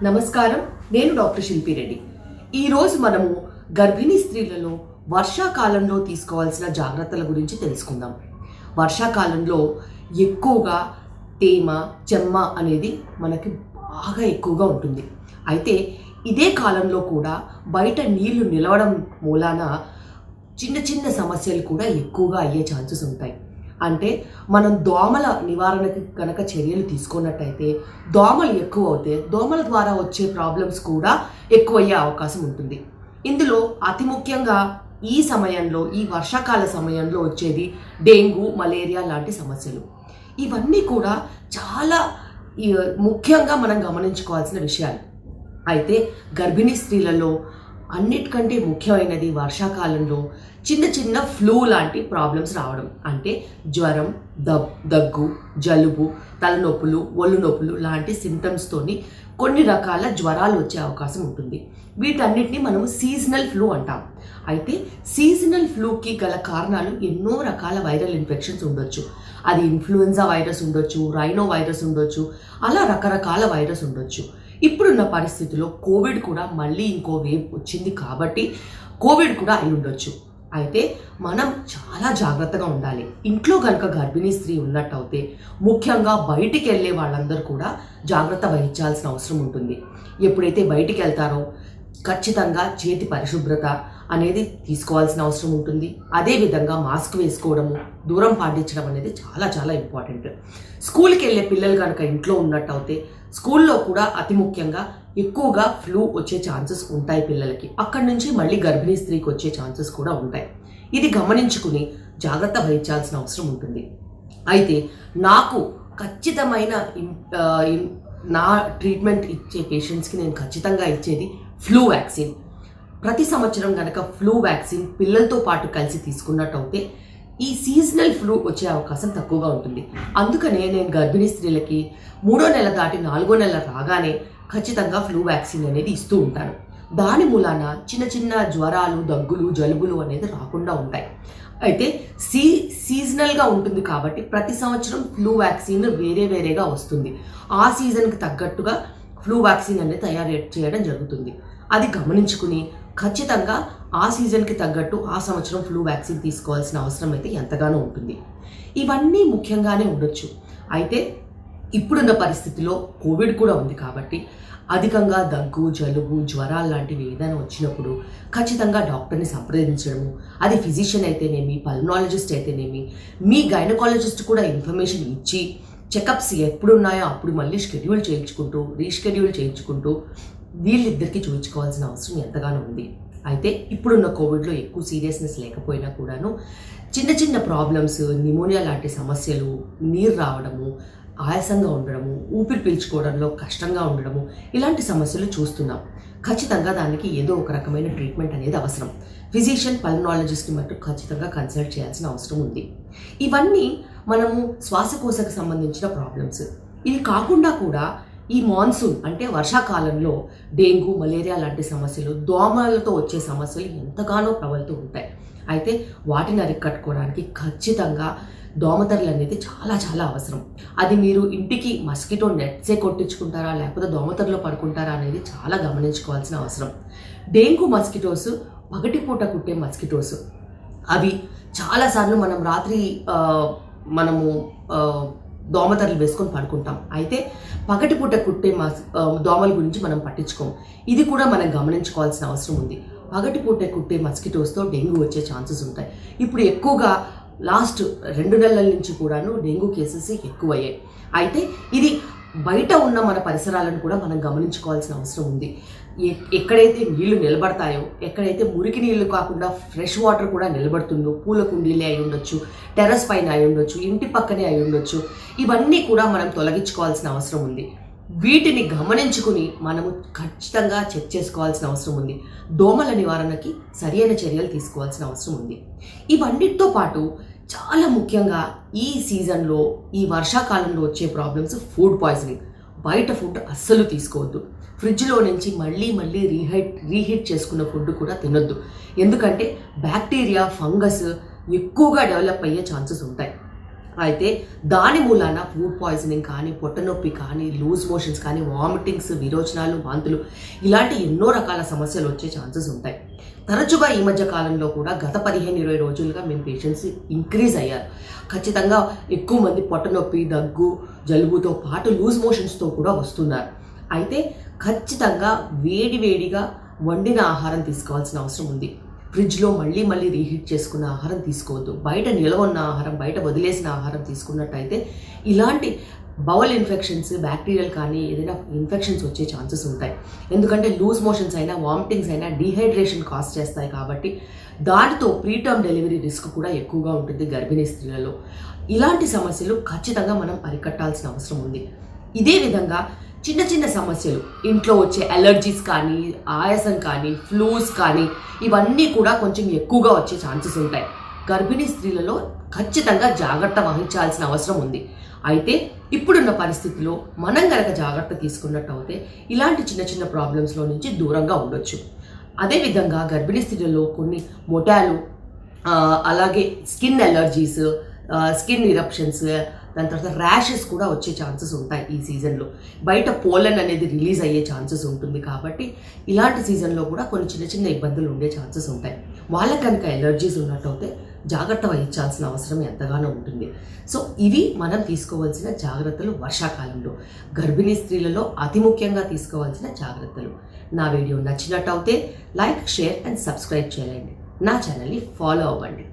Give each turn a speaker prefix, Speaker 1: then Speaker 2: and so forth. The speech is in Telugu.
Speaker 1: నమస్కారం. నేను డాక్టర్ శిల్పి రెడ్డి. ఈరోజు మనము గర్భిణీ స్త్రీలలో వర్షాకాలంలో తీసుకోవాల్సిన జాగ్రత్తల గురించి తెలుసుకుందాం. వర్షాకాలంలో ఎక్కువగా తేమ, చెమ్మ అనేది మనకి బాగా ఎక్కువగా ఉంటుంది. అయితే ఇదే కాలంలో కూడా బయట నీళ్లు నిలవడం మూలాన చిన్న చిన్న సమస్యలు కూడా ఎక్కువగా అయ్యే ఛాన్సెస్ ఉంటాయి. అంటే మనం దోమల నివారణకి కనుక చర్యలు తీసుకున్నట్టయితే దోమలు ఎక్కువ అవుతే దోమల ద్వారా వచ్చే ప్రాబ్లమ్స్ కూడా ఎక్కువయ్యే అవకాశం ఉంటుంది. ఇందులో అతి ముఖ్యంగా ఈ వర్షాకాల సమయంలో వచ్చేది డెంగ్యూ, మలేరియా లాంటి సమస్యలు. ఇవన్నీ కూడా చాలా ముఖ్యంగా మనం గమనించుకోవాల్సిన విషయాలు. అయితే గర్భిణీ స్త్రీలలో అన్నిటికంటే ముఖ్యమైనది వర్షాకాలంలో చిన్న చిన్న ఫ్లూ లాంటి ప్రాబ్లమ్స్ రావడం. అంటే జ్వరం, దగ్గు, జలుబు, తలనొప్పులు, ఒళ్ళు నొప్పులు లాంటి సిమ్టమ్స్తోని కొన్ని రకాల జ్వరాలు వచ్చే అవకాశం ఉంటుంది. వీటన్నిటిని మనం సీజనల్ ఫ్లూ అంటాం. అయితే సీజనల్ ఫ్లూకి గల కారణాలు ఎన్నో రకాల వైరల్ ఇన్ఫెక్షన్స్ ఉండొచ్చు. అది ఇన్ఫ్లుయెన్జా వైరస్ ఉండొచ్చు, రైనో వైరస్ ఉండొచ్చు, అలా రకరకాల వైరస్ ఉండొచ్చు. ఇప్పుడున్న పరిస్థితుల్లో కోవిడ్ కూడా మళ్ళీ ఇంకో వేవ్ వచ్చింది కాబట్టి కోవిడ్ కూడా అయి ఉండొచ్చు. అయితే మనం చాలా జాగ్రత్తగా ఉండాలి. ఇంట్లో కనుక గర్భిణీ స్త్రీ ఉన్నట్టయితే ముఖ్యంగా బయటికి వెళ్ళే వాళ్ళందరూ కూడా జాగ్రత్త వహించాల్సిన అవసరం ఉంటుంది. ఎప్పుడైతే బయటికి వెళ్తారో ఖచ్చితంగా చేతి పరిశుభ్రత అనేది తీసుకోవాల్సిన అవసరం ఉంటుంది. అదేవిధంగా మాస్క్ వేసుకోవడము, దూరం పాటించడం అనేది చాలా చాలా ఇంపార్టెంట్. స్కూల్కి వెళ్ళే పిల్లలు కనుక ఇంట్లో ఉన్నట్టయితే స్కూల్లో కూడా అతి ముఖ్యంగా ఎక్కువగా ఫ్లూ వచ్చే ఛాన్సెస్ ఉంటాయి పిల్లలకి. అక్కడి నుంచి మళ్ళీ గర్భిణీ స్త్రీకి వచ్చే ఛాన్సెస్ కూడా ఉంటాయి. ఇది గమనించుకుని జాగ్రత్త వహించాల్సిన అవసరం ఉంటుంది. అయితే నాకు ఖచ్చితమైన నా ట్రీట్మెంట్ ఇచ్చే పేషెంట్స్కి నేను ఖచ్చితంగా ఇచ్చేది ఫ్లూ వ్యాక్సిన్. ప్రతి సంవత్సరం కనుక ఫ్లూ వ్యాక్సిన్ పిల్లలతో పాటు కలిసి తీసుకున్నట్టయితే ఈ సీజనల్ ఫ్లూ వచ్చే అవకాశం తక్కువగా ఉంటుంది. అందుకనే నేను గర్భిణీ స్త్రీలకి 3వ నెల దాటి 4వ నెల రాగానే ఖచ్చితంగా ఫ్లూ వ్యాక్సిన్ అనేది ఇస్తూ ఉంటాను. దాని మూలాన చిన్న చిన్న జ్వరాలు, దగ్గులు, జలుబులు అనేది రాకుండా ఉంటాయి. అయితే సీజనల్గా ఉంటుంది కాబట్టి ప్రతి సంవత్సరం ఫ్లూ వ్యాక్సిన్ వేరేగా వస్తుంది. ఆ సీజన్కి తగ్గట్టుగా ఫ్లూ వ్యాక్సిన్ అనేది తయారు చేయడం జరుగుతుంది. అది గమనించుకుని ఖచ్చితంగా ఆ సీజన్కి తగ్గట్టు ఆ సంవత్సరం ఫ్లూ వ్యాక్సిన్ తీసుకోవాల్సిన అవసరం అయితే ఎంతగానో ఉంటుంది. ఇవన్నీ ముఖ్యంగానే ఉండొచ్చు. అయితే ఇప్పుడున్న పరిస్థితిలో కోవిడ్ కూడా ఉంది కాబట్టి అధికంగా దగ్గు, జలుబు, జ్వరాలు లాంటివి ఏదైనా వచ్చినప్పుడు ఖచ్చితంగా డాక్టర్ని సంప్రదించడము, అది ఫిజిషియన్ అయితేనేమి, పల్మనాలజిస్ట్ అయితేనేమి, మీ గైనకాలజిస్ట్ కూడా ఇన్ఫర్మేషన్ ఇచ్చి చెకప్స్ ఎప్పుడు ఉన్నాయో అప్పుడు మళ్ళీ రీషెడ్యూల్ చేయించుకుంటూ వీళ్ళిద్దరికీ చూపించుకోవాల్సిన అవసరం ఎంతగానో ఉంది. అయితే ఇప్పుడున్న కోవిడ్లో ఎక్కువ సీరియస్నెస్ లేకపోయినా కూడాను చిన్న చిన్న ప్రాబ్లమ్స్, న్యూమోనియా లాంటి సమస్యలు, నీరు రావడము, ఆయాసంగా ఉండడము, ఊపిరి పీల్చుకోవడంలో కష్టంగా ఉండడము, ఇలాంటి సమస్యలు చూస్తున్నాం. ఖచ్చితంగా దానికి ఏదో ఒక రకమైన ట్రీట్మెంట్ అనేది అవసరం. ఫిజిషియన్, పల్మనాలజిస్ట్ని మట్టు ఖచ్చితంగా కన్సల్ట్ చేయాల్సిన అవసరం ఉంది. ఇవన్నీ మనము శ్వాసకోశకు సంబంధించిన ప్రాబ్లమ్స్. ఇది కాకుండా కూడా ఈ మాన్సూన్ అంటే వర్షాకాలంలో డెంగ్యూ, మలేరియా లాంటి సమస్యలు, దోమలతో వచ్చే సమస్యలు ఎంతగానో ప్రబలుతూ ఉంటాయి. అయితే వాటిని అరికట్టుకోవడానికి ఖచ్చితంగా దోమతెరలు అనేది చాలా చాలా అవసరం. అది మీరు ఇంటికి మస్కిటో నెట్సే కొట్టించుకుంటారా లేకపోతే దోమతెరలో పడుకుంటారా అనేది చాలా గమనించుకోవాల్సిన అవసరం. డెంగ్యూ మస్కిటోస్ పగటిపూట కుట్టే మస్కిటోస్. అవి చాలాసార్లు మనం రాత్రి దోమతెరలు వేసుకొని పడుకుంటాం. అయితే పగటిపూట కుట్టే దోమల గురించి మనం పట్టించుకోం. ఇది కూడా మనం గమనించుకోవాల్సిన అవసరం ఉంది. పగటిపూట కుట్టే మస్కిటోస్తో డెంగ్యూ వచ్చే ఛాన్సెస్ ఉంటాయి. ఇప్పుడు ఎక్కువగా లాస్ట్ 2 నెలల నుంచి కూడాను డెంగ్యూ కేసెస్ ఎక్కువయ్యాయి. అయితే ఇది బయట ఉన్న మన పరిసరాలను కూడా మనం గమనించుకోవాల్సిన అవసరం ఉంది. ఎక్కడైతే నీళ్లు నిలబడతాయో, ఎక్కడైతే మురికి నీళ్లు కాకుండా ఫ్రెష్ వాటర్ కూడా నిలబడుతుందో, పూల కుండీలే అయి ఉండొచ్చు, టెర్రస్ పైన అయి ఉండొచ్చు, ఇంటి పక్కనే అయి ఉండొచ్చు, ఇవన్నీ కూడా మనం తొలగించుకోవాల్సిన అవసరం ఉంది. వీటిని గమనించుకుని మనము ఖచ్చితంగా చెక్ చేసుకోవాల్సిన అవసరం ఉంది. దోమల నివారణకి సరైన చర్యలు తీసుకోవాల్సిన అవసరం ఉంది. ఇవన్నిటితో పాటు చాలా ముఖ్యంగా ఈ సీజన్లో, ఈ వర్షాకాలంలో వచ్చే ప్రాబ్లమ్స్ ఫుడ్ పాయిజనింగ్. బయట ఫుడ్ అస్సలు తీసుకోవద్దు. ఫ్రిడ్జ్లో నుంచి మళ్ళీ రీహీట్ చేసుకున్న ఫుడ్ కూడా తినొద్దు. ఎందుకంటే బ్యాక్టీరియా, ఫంగస్ ఎక్కువగా డెవలప్ అయ్యే ఛాన్సెస్ ఉంటాయి. అయితే దాని మూలాన ఫుడ్ పాయిజనింగ్ కానీ, పొట్ట నొప్పి కానీ, లూజ్ మోషన్స్ కానీ, వామిటింగ్స్, విరోచనాలు, వాంతులు ఇలాంటి ఎన్నో రకాల సమస్యలు వచ్చే ఛాన్సెస్ ఉంటాయి. తరచుగా ఈ మధ్య కాలంలో కూడా గత 15-20 రోజులుగా మేము పేషెంట్స్ ఇంక్రీజ్ అయ్యారు. ఖచ్చితంగా ఎక్కువ మంది పొట్ట నొప్పి, దగ్గు, జలుబుతో పాటు లూజ్ మోషన్స్తో కూడా వస్తున్నారు. అయితే ఖచ్చితంగా వేడిగా వండిన ఆహారం తీసుకోవాల్సిన అవసరం ఉంది. ఫ్రిడ్జ్లో మళ్ళీ రీహీట్ చేసుకున్న ఆహారం తీసుకోవద్దు. బయట నిల్వ ఉన్న ఆహారం, బయట వదిలేసిన ఆహారం తీసుకున్నట్టయితే ఇలాంటి బౌల్ ఇన్ఫెక్షన్స్, బ్యాక్టీరియల్ కానీ ఏదైనా ఇన్ఫెక్షన్స్ వచ్చే ఛాన్సెస్ ఉంటాయి. ఎందుకంటే లూజ్ మోషన్స్ అయినా, వామిటింగ్స్ అయినా డీహైడ్రేషన్ కాజ్ చేస్తాయి. కాబట్టి దానితో ప్రీటర్మ్ డెలివరీ రిస్క్ కూడా ఎక్కువగా ఉంటుంది గర్భిణీ స్త్రీలలో. ఇలాంటి సమస్యలు ఖచ్చితంగా మనం అరికట్టాల్సిన అవసరం ఉంది. ఇదే విధంగా చిన్న సమస్యలు, ఇంట్లో వచ్చే అలర్జీస్ కానీ, ఆయాసం కానీ, ఫ్లూస్ కానీ ఇవన్నీ కూడా కొంచెం ఎక్కువగా వచ్చే ఛాన్సెస్ ఉంటాయి. గర్భిణీ స్త్రీలలో ఖచ్చితంగా జాగ్రత్త వహించాల్సిన అవసరం ఉంది. అయితే ఇప్పుడున్న పరిస్థితిలో మనం కనుక జాగ్రత్త తీసుకున్నట్టు అయితే ఇలాంటి చిన్న ప్రాబ్లమ్స్లో నుంచి దూరంగా ఉండొచ్చు. అదేవిధంగా గర్భిణీ స్త్రీలలో కొన్ని మొటాలు, అలాగే స్కిన్ అలర్జీస్, స్కిన్ ఇరప్షన్స్, దాని తర్వాత ర్యాషెస్ కూడా వచ్చే ఛాన్సెస్ ఉంటాయి. ఈ సీజన్లో బయట పోలన్ అనేది రిలీజ్ అయ్యే ఛాన్సెస్ ఉంటుంది. కాబట్టి ఇలాంటి సీజన్లో కూడా కొన్ని చిన్న ఇబ్బందులు ఉండే ఛాన్సెస్ ఉంటాయి. వాళ్ళకి కనుక ఎలర్జీస్ ఉన్నట్టయితే జాగ్రత్త వహించాల్సిన అవసరం ఎంతగానో ఉంటుంది. సో ఇవి మనం తీసుకోవాల్సిన జాగ్రత్తలు వర్షాకాలంలో గర్భిణీ స్త్రీలలో అతి ముఖ్యంగా తీసుకోవాల్సిన జాగ్రత్తలు. నా వీడియో నచ్చినట్టయితే లైక్, షేర్ అండ్ సబ్స్క్రైబ్ చేయండి. నా ఛానల్ని ఫాలో అవ్వండి.